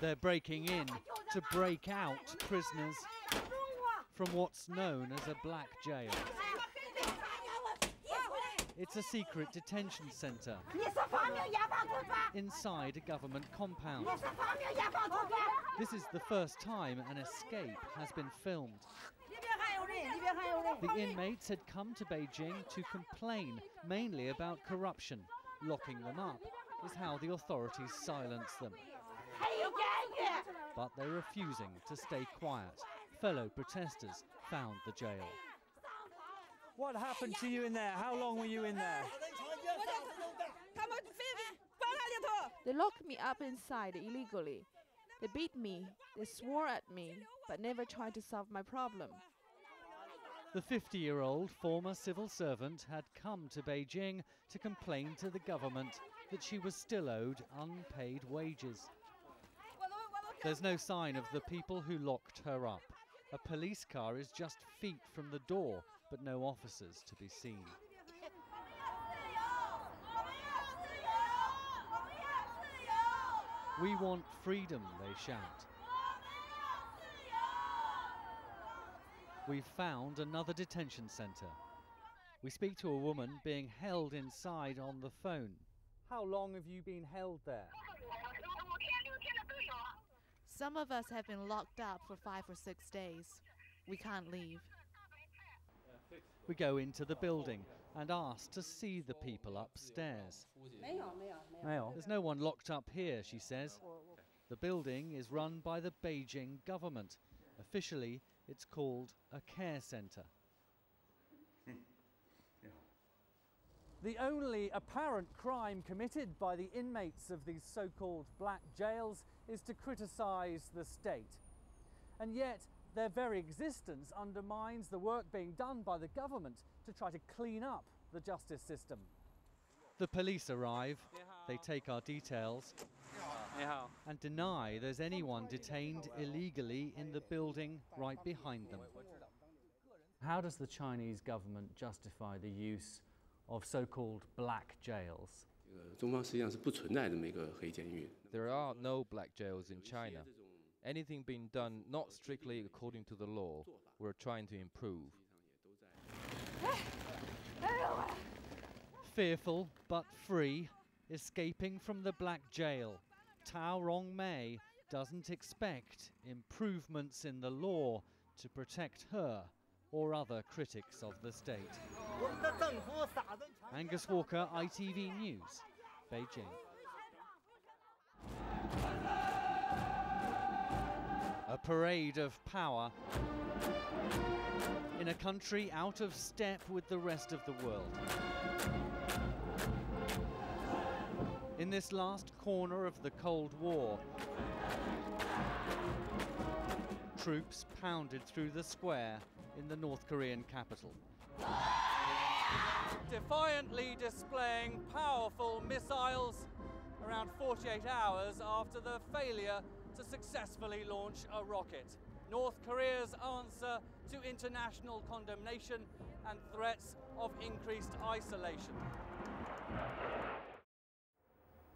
They're breaking in to break out prisoners from what's known as a black jail. It's a secret detention centre inside a government compound. This is the first time an escape has been filmed. The inmates had come to Beijing to complain mainly about corruption. Locking them up is how the authorities silence them. But they're refusing to stay quiet. Fellow protesters found the jail. What happened to you in there? How long were you in there? They locked me up inside illegally. They beat me, they swore at me, but never tried to solve my problem. The 50-year-old former civil servant had come to Beijing to complain to the government that she was still owed unpaid wages. There's no sign of the people who locked her up. A police car is just feet from the door, but no officers to be seen. We want freedom, they shout. We've found another detention centre. We speak to a woman being held inside on the phone. How long have you been held there? Some of us have been locked up for 5 or 6 days. We can't leave. We go into the building and ask to see the people upstairs. There's no one locked up here, she says. The building is run by the Beijing government. Officially, it's called a care centre. The only apparent crime committed by the inmates of these so-called black jails is to criticise the state. And yet, their very existence undermines the work being done by the government to try to clean up the justice system. The police arrive, they take our details and deny there's anyone detained illegally in the building right behind them. How does the Chinese government justify the use of so-called black jails? There are no black jails in China. Anything being done not strictly according to the law, we're trying to improve. Fearful but free, escaping from the black jail, Tao Rongmei doesn't expect improvements in the law to protect her or other critics of the state. Angus Walker, ITV News, Beijing. A parade of power in a country out of step with the rest of the world. In this last corner of the Cold War, troops pounded through the square in the North Korean capital. Defiantly displaying powerful missiles around 48 hours after the failure to successfully launch a rocket. North Korea's answer to international condemnation and threats of increased isolation.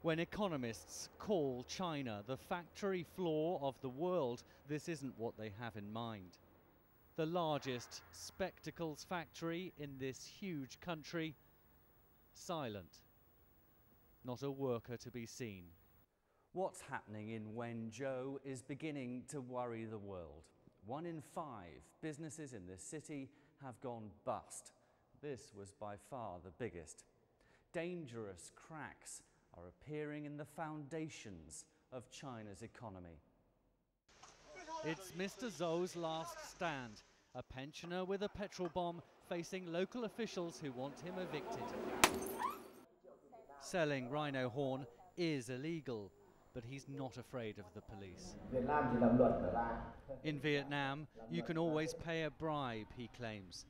When economists call China the factory floor of the world, this isn't what they have in mind. The largest spectacles factory in this huge country, silent. Not a worker to be seen. What's happening in Wenzhou is beginning to worry the world. 1 in 5 businesses in this city have gone bust. This was by far the biggest. Dangerous cracks are appearing in the foundations of China's economy. It's Mr. Zhou's last stand, a pensioner with a petrol bomb facing local officials who want him evicted. Selling rhino horn is illegal, but he's not afraid of the police. In Vietnam, you can always pay a bribe, he claims.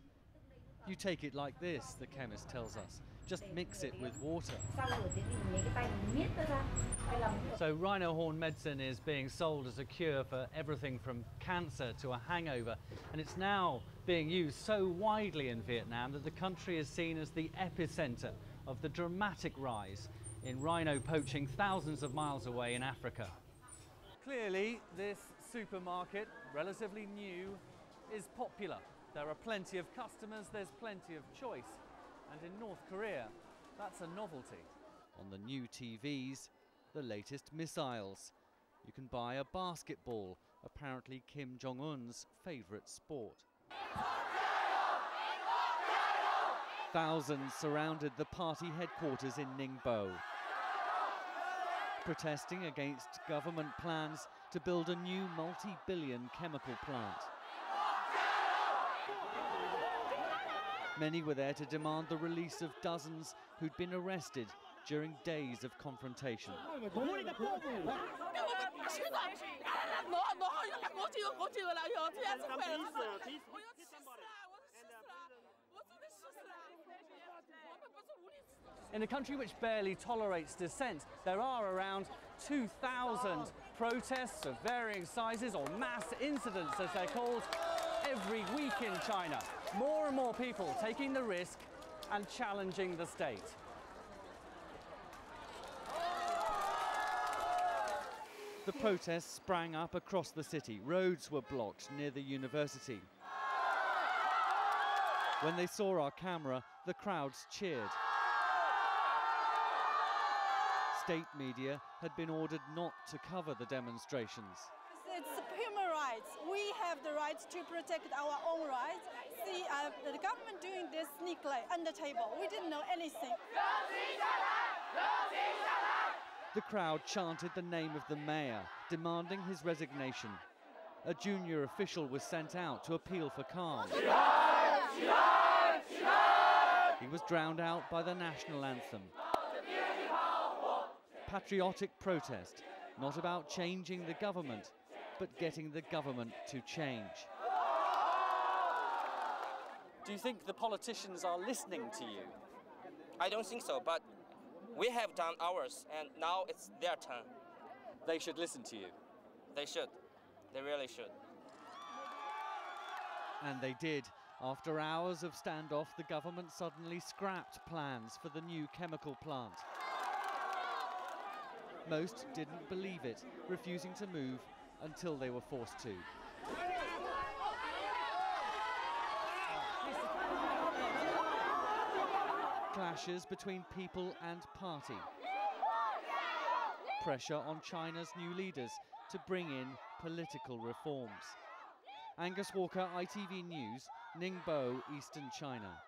You take it like this, the chemist tells us. Just mix it with water. So rhino horn medicine is being sold as a cure for everything from cancer to a hangover, and it's now being used so widely in Vietnam that the country is seen as the epicenter of the dramatic rise in rhino poaching thousands of miles away in Africa. Clearly, this supermarket, relatively new, is popular. There are plenty of customers, there's plenty of choice. And in North Korea, that's a novelty. On the new TVs, the latest missiles. You can buy a basketball, apparently Kim Jong-un's favourite sport. Thousands surrounded the party headquarters in Ningbo, protesting against government plans to build a new multi-billion chemical plant. Many were there to demand the release of dozens who'd been arrested during days of confrontation. In a country which barely tolerates dissent, there are around 2,000 protests of varying sizes, or mass incidents as they're called, every week in China. More and more people taking the risk and challenging the state. The protests sprang up across the city. Roads were blocked near the university. When they saw our camera, the crowds cheered. State media had been ordered not to cover the demonstrations. It's human rights. We have the right to protect our own rights. See, the government doing this sneakily, under table. We didn't know anything. The crowd chanted the name of the mayor, demanding his resignation. A junior official was sent out to appeal for calm. He was drowned out by the national anthem. Patriotic protest, not about changing the government, but getting the government to change. Do you think the politicians are listening to you? I don't think so, but we have done ours, and now it's their turn. They should listen to you. They should. They really should. And they did. After hours of standoff, the government suddenly scrapped plans for the new chemical plant. Most didn't believe it, refusing to move until they were forced to. Clashes between people and party. Pressure on China's new leaders to bring in political reforms. Angus Walker, ITV News, Ningbo, Eastern China.